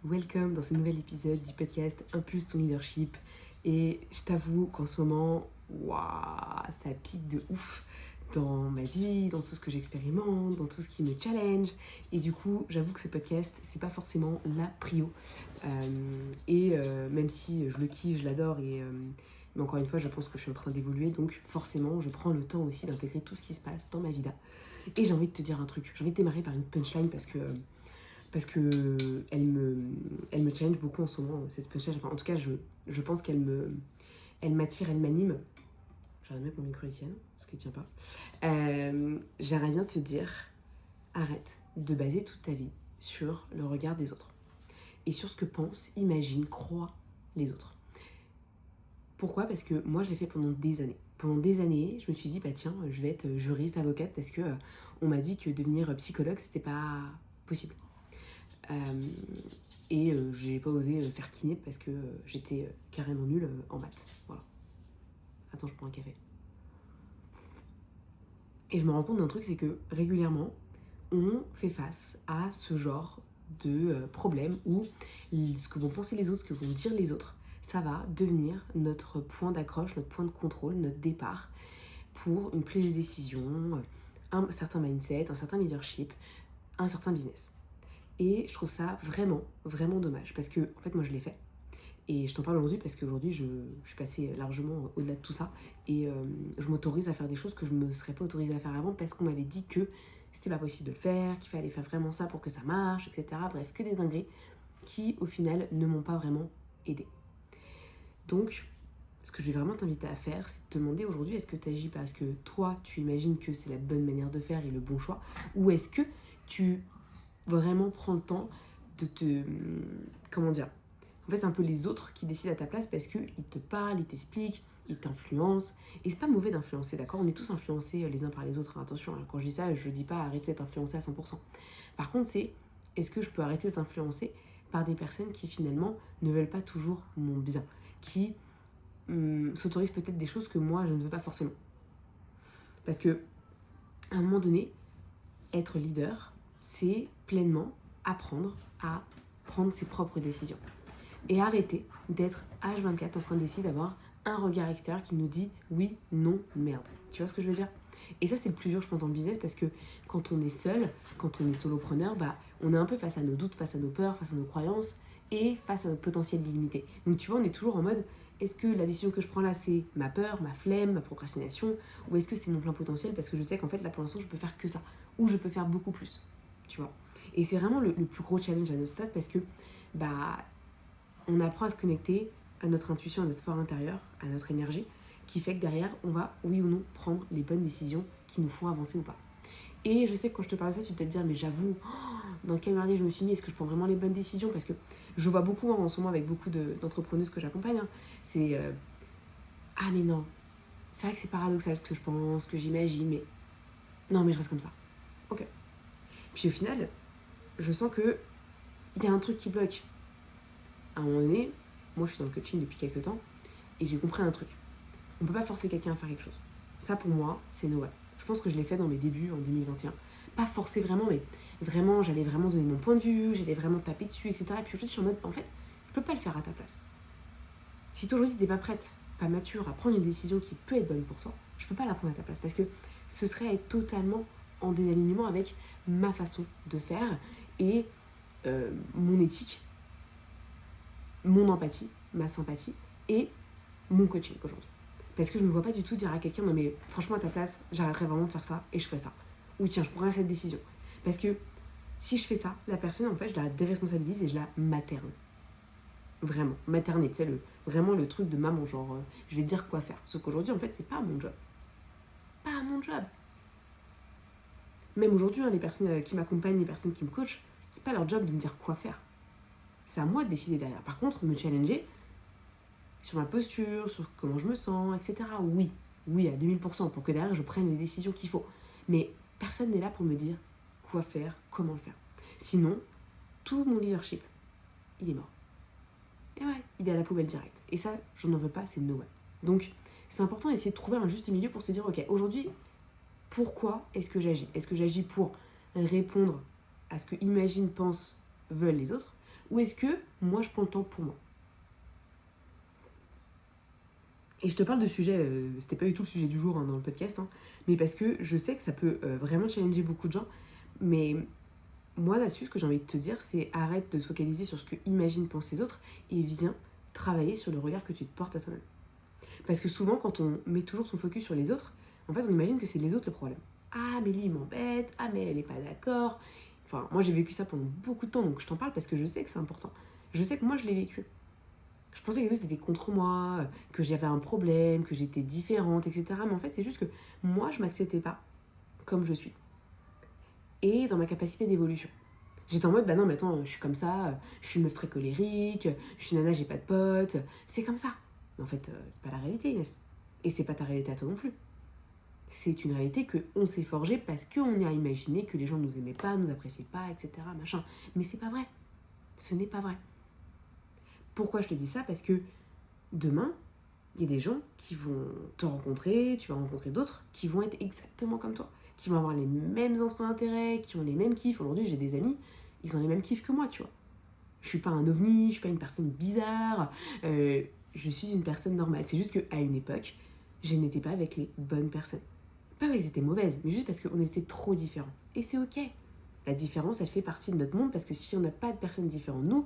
Welcome dans ce nouvel épisode du podcast Impulse ton leadership. Et je t'avoue qu'en ce moment, waouh, ça pique de ouf dans ma vie, dans tout ce que j'expérimente, dans tout ce qui me challenge. Et du coup, j'avoue que ce podcast, c'est pas forcément la prio. Même si je le kiffe, je l'adore, mais encore une fois, je pense que je suis en train d'évoluer. Donc forcément, je prends le temps aussi d'intégrer tout ce qui se passe dans ma vie là. Et j'ai envie de te dire un truc. J'ai envie de démarrer par une punchline parce que elle me challenge beaucoup en ce moment, cette punchline. Enfin, en tout cas, je pense elle m'attire, elle m'anime. J'aimerais bien que mon micro il tienne, parce qu'il tient pas. J'aimerais bien te dire, arrête de baser toute ta vie sur le regard des autres et sur ce que pensent, imaginent, croient les autres. Pourquoi ? Parce que moi, je l'ai fait pendant des années. Pendant des années, je me suis dit, bah tiens, je vais être juriste, avocate, parce que on m'a dit que devenir psychologue, c'était pas possible. J'ai pas osé faire kiné parce que j'étais carrément nulle en maths. Voilà. Attends, je prends un café. Et je me rends compte d'un truc, c'est que régulièrement, on fait face à ce genre de problème où ce que vont penser les autres, ce que vont dire les autres, ça va devenir notre point d'accroche, notre point de contrôle, notre départ pour une prise de décision, un certain mindset, un certain leadership, un certain business. Et je trouve ça vraiment, vraiment dommage. Parce que, en fait, moi, je l'ai fait. Et je t'en parle aujourd'hui parce qu'aujourd'hui, je suis passée largement au-delà de tout ça. Et je m'autorise à faire des choses que je ne me serais pas autorisée à faire avant parce qu'on m'avait dit que c'était pas possible de le faire, qu'il fallait faire vraiment ça pour que ça marche, etc. Bref, que des dingueries qui, au final, ne m'ont pas vraiment aidée. Donc, ce que je vais vraiment t'inviter à faire, c'est de te demander aujourd'hui, est-ce que tu agis parce que toi, tu imagines que c'est la bonne manière de faire et le bon choix, ou est-ce que tu vraiment prends le temps de te... Comment dire ? En fait, c'est un peu les autres qui décident à ta place parce qu'ils te parlent, ils t'expliquent, ils t'influencent. Et c'est pas mauvais d'influencer, d'accord ? On est tous influencés les uns par les autres. Attention, quand je dis ça, je dis pas arrêter d'être influencé à 100%. Par contre, c'est est-ce que je peux arrêter d'être influencé par des personnes qui finalement ne veulent pas toujours mon bien, qui s'autorisent peut-être des choses que moi je ne veux pas forcément. Parce que à un moment donné, être leader, c'est pleinement apprendre à prendre ses propres décisions. Et arrêter d'être H24 en train d'essayer d'avoir un regard extérieur qui nous dit oui, non, merde. Tu vois ce que je veux dire ? Et ça, c'est le plus dur, je pense, dans le business parce que quand on est seul, quand on est solopreneur, on est un peu face à nos doutes, face à nos peurs, face à nos croyances et face à notre potentiel illimité. Donc tu vois, on est toujours en mode est-ce que la décision que je prends là, c'est ma peur, ma flemme, ma procrastination, ou est-ce que c'est mon plein potentiel parce que je sais qu'en fait, là pour l'instant, je peux faire que ça, ou je peux faire beaucoup plus, tu vois. Et c'est vraiment le plus gros challenge à notre stade parce que on apprend à se connecter à notre intuition, à notre fort intérieur, à notre énergie, qui fait que derrière, on va, oui ou non, prendre les bonnes décisions qui nous font avancer ou pas. Et je sais que quand je te parle de ça, tu vas te dire, mais j'avoue, dans quel merdier je me suis mis, est-ce que je prends vraiment les bonnes décisions ? Parce que je vois beaucoup en ce moment avec beaucoup d'entrepreneuses que j'accompagne, c'est ah mais non, c'est vrai que c'est paradoxal ce que je pense, ce que j'imagine, mais non, mais je reste comme ça. Ok. Puis au final, je sens que il y a un truc qui bloque. À un moment donné, moi je suis dans le coaching depuis quelques temps et j'ai compris un truc. On peut pas forcer quelqu'un à faire quelque chose. Ça pour moi, c'est no way. Je pense que je l'ai fait dans mes débuts en 2021. Pas forcer vraiment, mais vraiment, j'allais vraiment donner mon point de vue, j'allais vraiment taper dessus, etc. Et puis aujourd'hui, je suis en mode, en fait, je peux pas le faire à ta place. Si toi aujourd'hui t'es pas prête, pas mature à prendre une décision qui peut être bonne pour toi, je peux pas la prendre à ta place parce que ce serait être totalement en désalignement avec ma façon de faire et mon éthique, mon empathie, ma sympathie et mon coaching aujourd'hui. Parce que je ne me vois pas du tout dire à quelqu'un non mais franchement à ta place, j'arrêterais vraiment de faire ça et je ferais ça. Ou tiens, je prendrais cette décision. Parce que si je fais ça, la personne en fait, je la déresponsabilise et je la materne. Vraiment, materner, tu sais, vraiment le truc de maman, genre je vais te dire quoi faire. Sauf qu'aujourd'hui en fait, c'est pas mon job. Pas mon job. Même aujourd'hui, les personnes qui m'accompagnent, les personnes qui me coachent, c'est pas leur job de me dire quoi faire. C'est à moi de décider derrière. Par contre, me challenger sur ma posture, sur comment je me sens, etc. Oui, à 2000%, pour que derrière je prenne les décisions qu'il faut. Mais personne n'est là pour me dire quoi faire, comment le faire. Sinon, tout mon leadership, il est mort. Et ouais, il est à la poubelle directe. Et ça, je n'en veux pas, c'est no way. Donc, c'est important d'essayer de trouver un juste milieu pour se dire, ok, aujourd'hui, pourquoi est-ce que j'agis ? Est-ce que j'agis pour répondre à ce que imagine, pense, veulent les autres ? Ou est-ce que moi, je prends le temps pour moi? Et je te parle de sujet, c'était pas du tout le sujet du jour dans le podcast, mais parce que je sais que ça peut vraiment challenger beaucoup de gens. Mais moi, là-dessus, ce que j'ai envie de te dire, c'est arrête de te focaliser sur ce que imaginent, pensent les autres et viens travailler sur le regard que tu te portes à toi-même. Parce que souvent, quand on met toujours son focus sur les autres, en fait, on imagine que c'est les autres le problème. Ah, mais lui, il m'embête. Ah, mais elle n'est pas d'accord. Enfin, moi, j'ai vécu ça pendant beaucoup de temps, donc je t'en parle parce que je sais que c'est important. Je sais que moi, je l'ai vécu. Je pensais que les autres étaient contre moi, que j'avais un problème, que j'étais différente, etc. Mais en fait, c'est juste que moi, je m'acceptais pas comme je suis. Et dans ma capacité d'évolution. J'étais en mode, bah non, mais attends, je suis comme ça, je suis une meuf très colérique, je suis nana, j'ai pas de potes, c'est comme ça. Mais en fait, c'est pas la réalité, Inès. Et c'est pas ta réalité à toi non plus. C'est une réalité qu'on s'est forgée parce qu'on a imaginé que les gens nous aimaient pas, nous appréciaient pas, etc. Machin. Mais c'est pas vrai. Ce n'est pas vrai. Pourquoi je te dis ça? Parce que demain, il y a des gens qui vont te rencontrer, tu vas rencontrer d'autres qui vont être exactement comme toi, qui vont avoir les mêmes centres d'intérêt, qui ont les mêmes kiffs. Aujourd'hui, j'ai des amis, ils ont les mêmes kiffs que moi, tu vois. Je suis pas un ovni, je suis pas une personne bizarre, je suis une personne normale. C'est juste qu'à une époque, je n'étais pas avec les bonnes personnes. Pas qu'elles étaient mauvaises, mais juste parce qu'on était trop différents. Et c'est ok. La différence, elle fait partie de notre monde parce que si on n'a pas de personnes différentes de nous,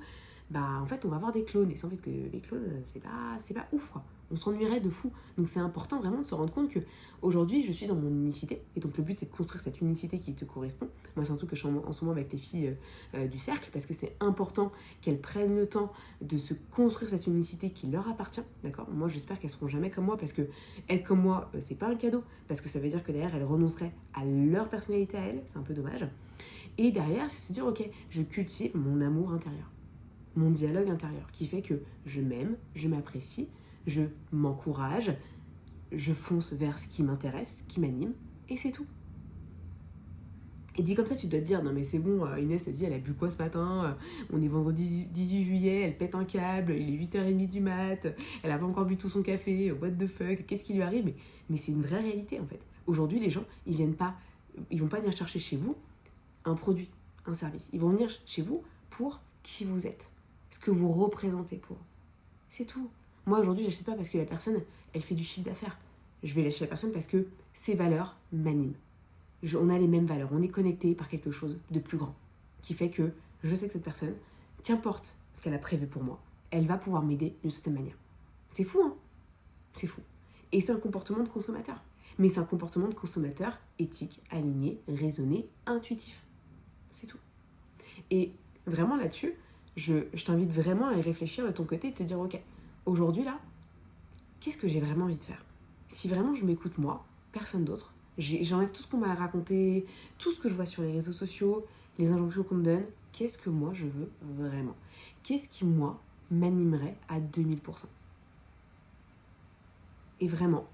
bah en fait on va avoir des clones. Et c'est en fait que les clones, c'est pas ouf quoi. On s'ennuierait de fou. Donc c'est important vraiment de se rendre compte que aujourd'hui je suis dans mon unicité. Et donc le but c'est de construire cette unicité qui te correspond. Moi c'est un truc que je fais en ce moment avec les filles du cercle parce que c'est important qu'elles prennent le temps de se construire cette unicité qui leur appartient. D'accord? Moi j'espère qu'elles seront jamais comme moi parce que être comme moi c'est pas un cadeau. Parce que ça veut dire que derrière elles renonceraient à leur personnalité à elles. C'est un peu dommage. Et derrière c'est se dire ok, je cultive mon amour intérieur. Mon dialogue intérieur qui fait que je m'aime, je m'apprécie, je m'encourage, je fonce vers ce qui m'intéresse, ce qui m'anime, et c'est tout. Et dit comme ça, tu dois te dire, non mais c'est bon, Inès, elle dit, elle a bu quoi ce matin? On est vendredi 18 juillet, elle pète un câble, il est 8h30 du mat, elle a pas encore bu tout son café, what the fuck, qu'est-ce qui lui arrive? Mais c'est une vraie réalité en fait. Aujourd'hui, les gens, ils vont pas venir chercher chez vous un produit, un service. Ils vont venir chez vous pour qui vous êtes, ce que vous représentez pour eux. C'est tout. Moi aujourd'hui, j'achète pas parce que la personne, elle fait du chiffre d'affaires. Je vais lâcher la personne parce que ses valeurs m'animent. On a les mêmes valeurs, on est connecté par quelque chose de plus grand qui fait que je sais que cette personne, qu'importe ce qu'elle a prévu pour moi, elle va pouvoir m'aider d'une certaine manière. C'est fou, hein? C'est fou. Et c'est un comportement de consommateur. Mais c'est un comportement de consommateur éthique, aligné, raisonné, intuitif. C'est tout. Et vraiment là-dessus, je t'invite vraiment à y réfléchir de ton côté et te dire, ok, aujourd'hui là, qu'est-ce que j'ai vraiment envie de faire? Si vraiment je m'écoute moi, personne d'autre, j'enlève tout ce qu'on m'a raconté, tout ce que je vois sur les réseaux sociaux, les injonctions qu'on me donne, qu'est-ce que moi je veux vraiment? Qu'est-ce qui, moi, m'animerait à 2000%? Et vraiment,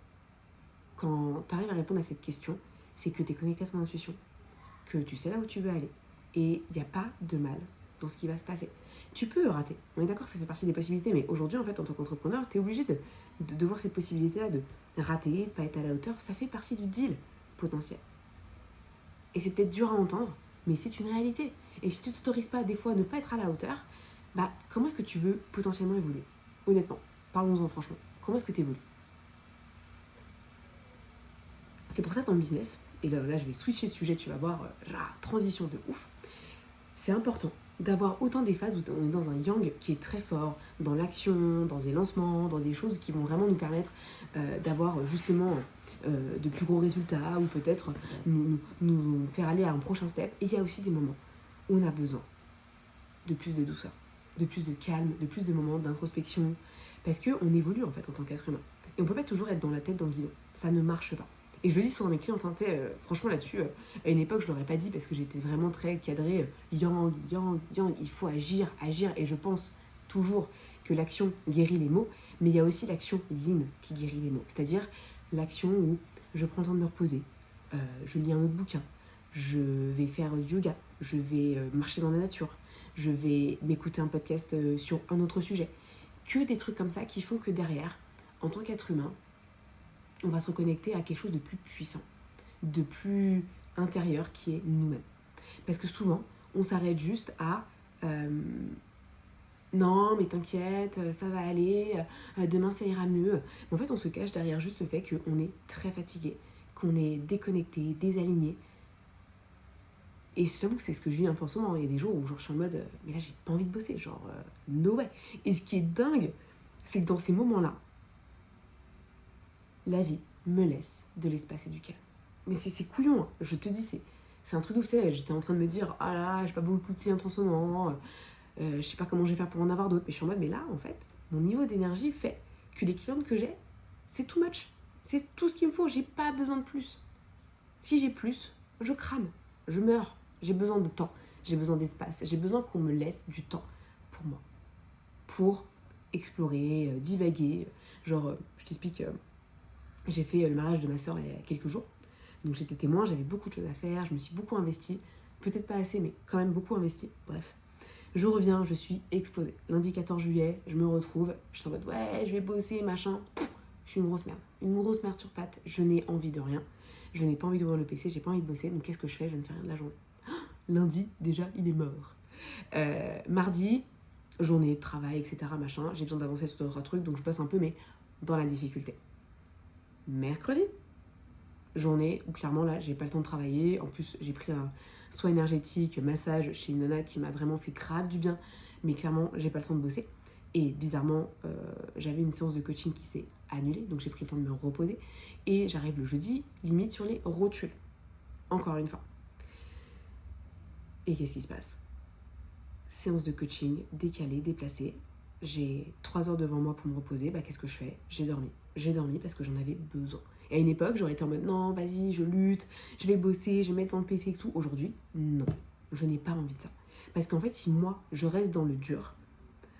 quand tu arrives à répondre à cette question, c'est que tu es connecté à ton intuition, que tu sais là où tu veux aller. Et il n'y a pas de mal dans ce qui va se passer. Tu peux rater, on est d'accord, ça fait partie des possibilités, mais aujourd'hui, en fait, en tant qu'entrepreneur, tu es obligé de voir cette possibilité-là, de rater, de ne pas être à la hauteur. Ça fait partie du deal potentiel. Et c'est peut-être dur à entendre, mais c'est une réalité. Et si tu ne t'autorises pas, des fois, à ne pas être à la hauteur, bah, comment est-ce que tu veux potentiellement évoluer? Honnêtement, parlons-en franchement. Comment est-ce que tu évolues? C'est pour ça ton business, et là je vais switcher de sujet, tu vas voir, transition de ouf. C'est important d'avoir autant des phases où on est dans un yang qui est très fort, dans l'action, dans des lancements, dans des choses qui vont vraiment nous permettre d'avoir justement de plus gros résultats ou peut-être nous faire aller à un prochain step. Et il y a aussi des moments où on a besoin de plus de douceur, de plus de calme, de plus de moments d'introspection, parce qu'on évolue en fait en tant qu'être humain. Et on peut pas toujours être dans la tête dans le guidon, ça ne marche pas. Et je le dis souvent à mes clients, franchement là-dessus, à une époque je l'aurais pas dit parce que j'étais vraiment très cadrée, yang, il faut agir, et je pense toujours que l'action guérit les mots, mais il y a aussi l'action yin qui guérit les mots, c'est-à-dire l'action où je prends le temps de me reposer, je lis un autre bouquin, je vais faire du yoga, je vais marcher dans la nature, je vais m'écouter un podcast sur un autre sujet. Que des trucs comme ça qui font que derrière, en tant qu'être humain, on va se reconnecter à quelque chose de plus puissant, de plus intérieur qui est nous-mêmes. Parce que souvent, on s'arrête juste à non mais t'inquiète, ça va aller, demain ça ira mieux. Mais en fait on se cache derrière juste le fait qu'on est très fatigué, qu'on est déconnecté, désaligné. Et j'avoue que c'est ce que je vis un peu en ce moment. Il y a des jours où genre, je suis en mode mais là j'ai pas envie de bosser, genre no way. Et ce qui est dingue, c'est que dans ces moments-là, la vie me laisse de l'espace et du calme. Mais c'est couillon, hein. Je te dis, c'est un truc ouf, tu sais, j'étais en train de me dire, ah là, j'ai pas beaucoup de clients en ce moment, je sais pas comment je vais faire pour en avoir d'autres. Mais je suis en mode, mais là, en fait, mon niveau d'énergie fait que les clientes que j'ai, c'est too much. C'est tout ce qu'il me faut, j'ai pas besoin de plus. Si j'ai plus, je crame, je meurs. J'ai besoin de temps, j'ai besoin d'espace, j'ai besoin qu'on me laisse du temps pour moi, pour explorer, divaguer. Genre, je t'explique, j'ai fait le mariage de ma soeur il y a quelques jours. Donc j'étais témoin, j'avais beaucoup de choses à faire, je me suis beaucoup investie. Peut-être pas assez, mais quand même beaucoup investi. Bref. Je reviens, je suis explosée. Lundi 14 juillet, je me retrouve. Je suis en mode, ouais, je vais bosser, machin. Je suis une grosse merde. Une grosse merde sur pattes. Je n'ai envie de rien. Je n'ai pas envie d'ouvrir le PC, j'ai pas envie de bosser. Donc qu'est-ce que je fais? Je ne fais rien de la journée. Lundi, déjà, il est mort. Mardi, journée de travail, etc. Machin. J'ai besoin d'avancer sur d'autres trucs, donc je bosse un peu, mais dans la difficulté. Mercredi, journée où clairement là j'ai pas le temps de travailler. En plus j'ai pris un soin énergétique, massage chez une nana qui m'a vraiment fait grave du bien, mais clairement j'ai pas le temps de bosser. Et bizarrement j'avais une séance de coaching qui s'est annulée, donc j'ai pris le temps de me reposer. Et j'arrive le jeudi, limite sur les rotules. Encore une fois. Et qu'est-ce qui se passe? Séance de coaching décalée, déplacée. J'ai 3 heures devant moi pour me reposer. Bah qu'est-ce que je fais? J'ai dormi. J'ai dormi parce que j'en avais besoin. Et à une époque, j'aurais été en mode non, vas-y, je lutte, je vais bosser, je vais mettre devant le PC et tout. Aujourd'hui, non. Je n'ai pas envie de ça. Parce qu'en fait, si moi, je reste dans le dur,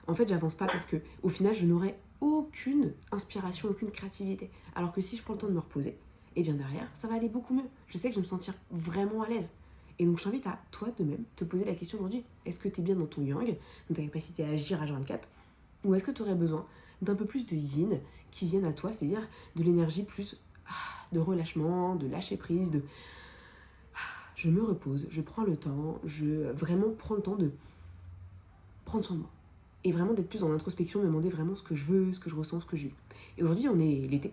en fait, j'avance pas parce que au final, je n'aurai aucune inspiration, aucune créativité. Alors que si je prends le temps de me reposer, et bien derrière, ça va aller beaucoup mieux. Je sais que je vais me sentir vraiment à l'aise. Et donc, je t'invite à, toi de même, te poser la question aujourd'hui. Est-ce que tu es bien dans ton yang, dans ta capacité à agir à 24, ou est-ce que tu aurais besoin d'un peu plus de yin qui vienne à toi, c'est-à-dire de l'énergie plus de relâchement, de lâcher prise, de je me repose, je prends le temps, je vraiment prends le temps de prendre soin de moi. Et vraiment d'être plus dans l'introspection, me demander vraiment ce que je veux, ce que je ressens, ce que je vis. Et aujourd'hui, on est l'été.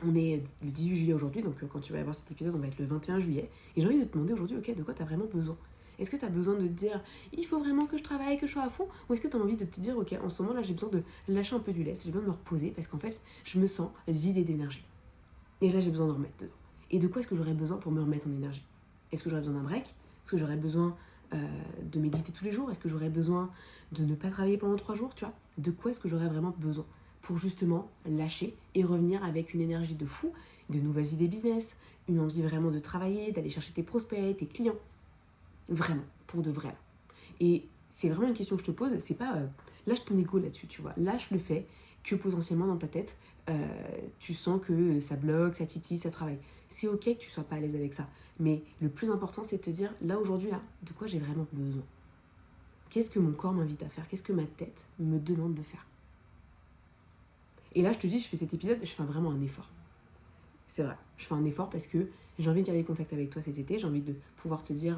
On est le 18 juillet aujourd'hui, donc quand tu vas voir cet épisode, on va être le 21 juillet. Et j'ai envie de te demander aujourd'hui, ok, de quoi tu as vraiment besoin? Est-ce que tu as besoin de te dire, il faut vraiment que je travaille, que je sois à fond? Ou est-ce que tu as envie de te dire, ok, en ce moment-là, j'ai besoin de lâcher un peu du lest, j'ai besoin de me reposer, parce qu'en fait, je me sens vidée d'énergie. Et là, j'ai besoin de remettre dedans. Et de quoi est-ce que j'aurais besoin pour me remettre en énergie? Est-ce que j'aurais besoin d'un break? Est-ce que j'aurais besoin de méditer tous les jours? Est-ce que j'aurais besoin de ne pas travailler pendant 3 jours? Tu vois, de quoi est-ce que j'aurais vraiment besoin pour justement lâcher et revenir avec une énergie de fou, de nouvelles idées business, une envie vraiment de travailler, d'aller chercher tes prospects, tes clients. Vraiment, pour de vrai. Et c'est vraiment une question que je te pose, c'est pas lâche ton ego là-dessus, tu vois. Lâche le fait que potentiellement dans ta tête, tu sens que ça bloque, ça titille, ça travaille. C'est ok que tu sois pas à l'aise avec ça. Mais le plus important, c'est de te dire, là aujourd'hui, là, de quoi j'ai vraiment besoin? Qu'est-ce que mon corps m'invite à faire? Qu'est-ce que ma tête me demande de faire? Et là, je te dis, je fais cet épisode, je fais vraiment un effort. C'est vrai, je fais un effort parce que j'ai envie de garder contact avec toi cet été, j'ai envie de pouvoir te dire,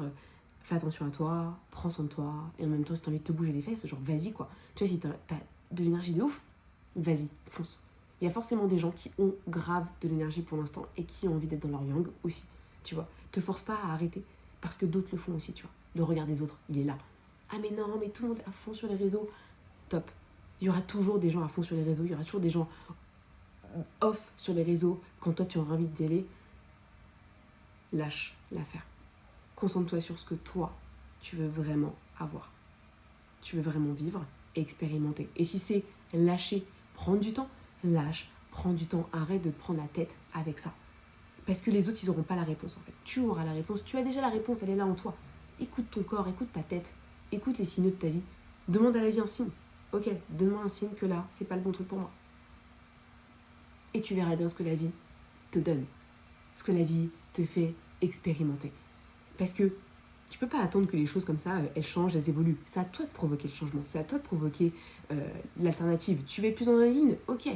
fais attention à toi, prends soin de toi, et en même temps, si t'as envie de te bouger les fesses, genre vas-y quoi. Tu vois, si t'as de l'énergie de ouf, vas-y, fonce. Il y a forcément des gens qui ont grave de l'énergie pour l'instant et qui ont envie d'être dans leur yang aussi, tu vois. Te force pas à arrêter parce que d'autres le font aussi, tu vois. Le regard des autres, il est là. Ah mais non, mais tout le monde est à fond sur les réseaux. Stop. Il y aura toujours des gens à fond sur les réseaux, il y aura toujours des gens off sur les réseaux quand toi tu auras envie d'y aller. Lâche l'affaire. Concentre-toi sur ce que toi, tu veux vraiment avoir. Tu veux vraiment vivre et expérimenter. Et si c'est lâcher, prendre du temps, lâche, prends du temps, arrête de te prendre la tête avec ça. Parce que les autres, ils n'auront pas la réponse en fait. Tu auras la réponse, tu as déjà la réponse, elle est là en toi. Écoute ton corps, écoute ta tête, écoute les signaux de ta vie. Demande à la vie un signe. Ok, donne-moi un signe que là, c'est pas le bon truc pour moi. Et tu verras bien ce que la vie te donne. Ce que la vie te fait expérimenter. Parce que tu peux pas attendre que les choses comme ça, elles changent, elles évoluent. C'est à toi de provoquer le changement, c'est à toi de provoquer l'alternative. Tu veux être plus dans la yin? Ok,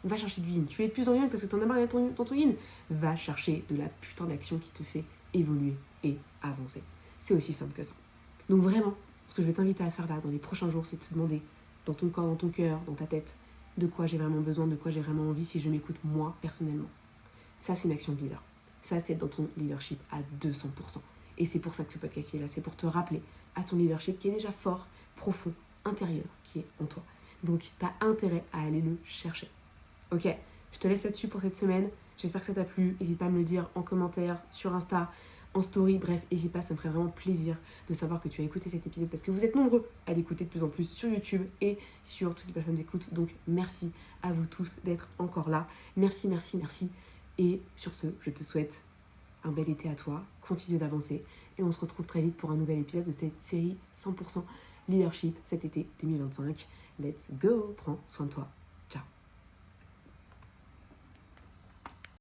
va chercher du yin. Tu veux être plus dans le yin parce que t'en as marre d'être dans ton yin? Va chercher de la putain d'action qui te fait évoluer et avancer. C'est aussi simple que ça. Donc vraiment, ce que je vais t'inviter à faire là, dans les prochains jours, c'est de te demander dans ton corps, dans ton cœur, dans ta tête, de quoi j'ai vraiment besoin, de quoi j'ai vraiment envie si je m'écoute moi personnellement. Ça, c'est une action de leader. Ça, c'est dans ton leadership à 200%. Et c'est pour ça que ce podcast est là, c'est pour te rappeler à ton leadership qui est déjà fort, profond, intérieur, qui est en toi. Donc, tu as intérêt à aller le chercher. Ok, je te laisse là-dessus pour cette semaine. J'espère que ça t'a plu. N'hésite pas à me le dire en commentaire, sur Insta, en story. Bref, n'hésite pas, ça me ferait vraiment plaisir de savoir que tu as écouté cet épisode parce que vous êtes nombreux à l'écouter de plus en plus sur YouTube et sur toutes les plateformes d'écoute. Donc, merci à vous tous d'être encore là. Merci, merci, merci. Et sur ce, je te souhaite un bel été à toi. Continue d'avancer. Et on se retrouve très vite pour un nouvel épisode de cette série 100% Leadership cet été 2025. Let's go! Prends soin de toi.